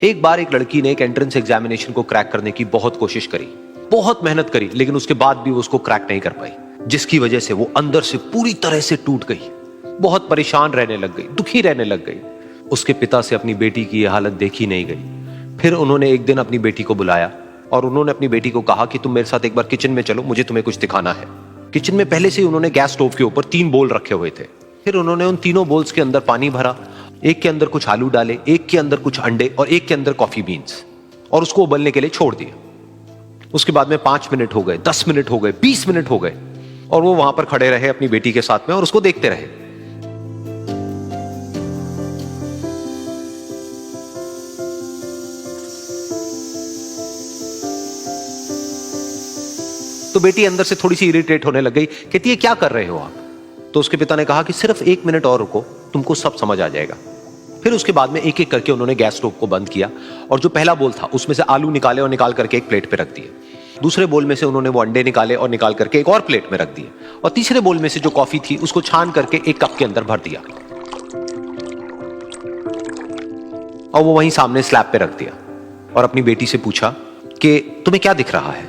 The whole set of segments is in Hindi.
एक बार एक लड़की ने एक एंट्रेंस एग्जामिनेशन को क्रैक करने की बहुत कोशिश करी, बहुत मेहनत करी, लेकिन उसके बाद भी वो उसको क्रैक नहीं कर पाई, जिसकी वजह से वो अंदर से पूरी तरह से टूट गई। बहुत परेशान रहने लग गई, दुखी रहने लग गई। उसके पिता से अपनी बेटी की यह हालत देखी नहीं गई। फिर उन्होंने एक दिन अपनी बेटी को बुलाया और उन्होंने अपनी बेटी को कहा कि तुम मेरे साथ एक बार किचन में चलो, मुझे तुम्हें कुछ दिखाना है। किचन में पहले से ही उन्होंने गैस स्टोव के ऊपर 3 बोल रखे हुए थे। फिर उन्होंने उन तीनों बोल्स के अंदर पानी भरा, एक के अंदर कुछ आलू डाले, एक के अंदर कुछ अंडे और एक के अंदर कॉफी बीन्स, और उसको उबलने के लिए छोड़ दिया। उसके बाद में 5 मिनट हो गए, 10 मिनट हो गए, 20 मिनट हो गए, और वो वहां पर खड़े रहे अपनी बेटी के साथ में और उसको देखते रहे। तो बेटी अंदर से थोड़ी सी इरिटेट होने लग गई, कहती है क्या कर रहे हो आप? तो उसके पिता ने कहा कि सिर्फ 1 मिनट और रुको, तुमको सब समझ आ जाएगा। फिर उसके बाद में एक एक करके उन्होंने गैस स्टोव को बंद किया और जो पहला बोल था उसमें से आलू निकाले और निकाल करके एक प्लेट पे रख दिए। दूसरे बोल में से उन्होंने वो अंडे निकाले और निकाल करके एक और प्लेट में रख दिए, और तीसरे बोल में से जो कॉफी थी उसको छान करके एक कप के अंदर भर दिया और वो वहीं सामने स्लैब पे रख दिया और अपनी बेटी से पूछा कि तुम्हें क्या दिख रहा है?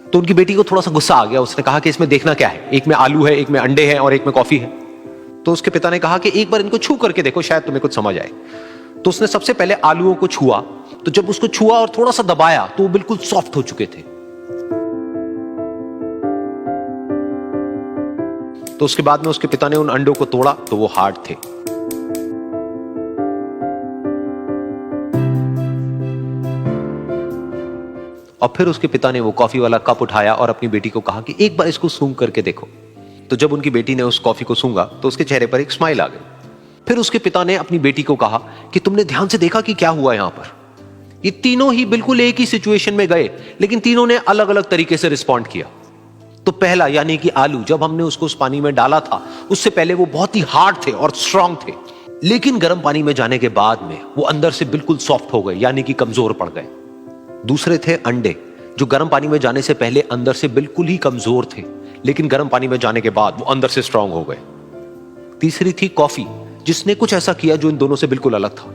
तो उनकी बेटी को थोड़ा सा गुस्सा आ गया। उसने कहा कि इसमें देखना क्या है, एक में आलू है, एक में अंडे हैं और एक में कॉफी है। तो उसके पिता ने कहा कि एक बार इनको छू करके देखो, शायद तुम्हें कुछ समझ आए। तो उसने सबसे पहले आलूओं को छुआ, तो जब उसको छुआ और थोड़ा सा दबाया तो वो बिल्कुल सॉफ्ट हो चुके थे। तो उसके बाद में उसके पिता ने उन अंडों को तोड़ा तो वो हार्ड थे। और फिर उसके पिता ने वो कॉफी वाला कप उठाया और अपनी बेटी को कहा कि एक बार इसको सूंघ करके देखो। तो जब उनकी बेटी ने उस कॉफी को सूंघा तो उसके चेहरे पर एक स्माइल आ गई। फिर उसके पिता ने अपनी बेटी को कहा कि तुमने ध्यान से देखा कि क्या हुआ यहां पर? ये तीनों ही बिल्कुल एक ही सिचुएशन में गए, लेकिन तीनों ने अलग अलग तरीके से रिस्पॉन्ड किया। तो पहला यानी कि आलू, जब हमने उसको उस पानी में डाला था उससे पहले वो बहुत ही हार्ड थे और स्ट्रांग थे, लेकिन गर्म पानी में जाने के बाद में वो अंदर से बिल्कुल सॉफ्ट हो गए, यानी कि कमजोर पड़ गए। दूसरे थे अंडे, जो गर्म पानी में जाने से पहले अंदर से बिल्कुल ही कमजोर थे, लेकिन गर्म पानी में जाने के बाद वो अंदर से स्ट्रांग हो गए। तीसरी थी कॉफी, जिसने कुछ ऐसा किया जो इन दोनों से बिल्कुल अलग था,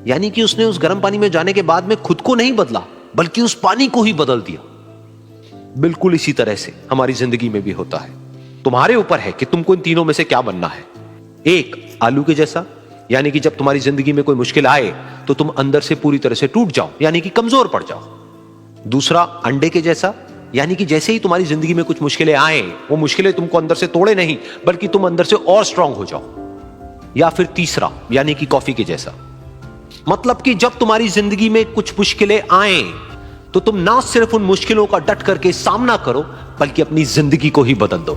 यानी कि उसने उस गर्म पानी में जाने के बाद में खुद को नहीं बदला, बल्कि उस पानी को ही बदल दिया। बिल्कुल इसी तरह से हमारी जिंदगी में भी होता है। तुम्हारे ऊपर है कि तुमको इन तीनों में से क्या बनना है। एक, आलू के जैसा, यानी कि जब तुम्हारी जिंदगी में कोई मुश्किल आए तो तुम अंदर से पूरी तरह से टूट जाओ, यानी कि कमजोर पड़ जाओ। दूसरा, अंडे के जैसा, यानी कि जैसे ही तुम्हारी जिंदगी में कुछ मुश्किलें आए, वो मुश्किलें तुमको अंदर से तोड़े नहीं, बल्कि तुम अंदर से और स्ट्रांग हो जाओ। या फिर तीसरा, यानी कि कॉफी के जैसा, मतलब कि जब तुम्हारी जिंदगी में कुछ मुश्किलें आए तो तुम ना सिर्फ उन मुश्किलों का डट करके सामना करो, बल्कि अपनी जिंदगी को ही बदल दो।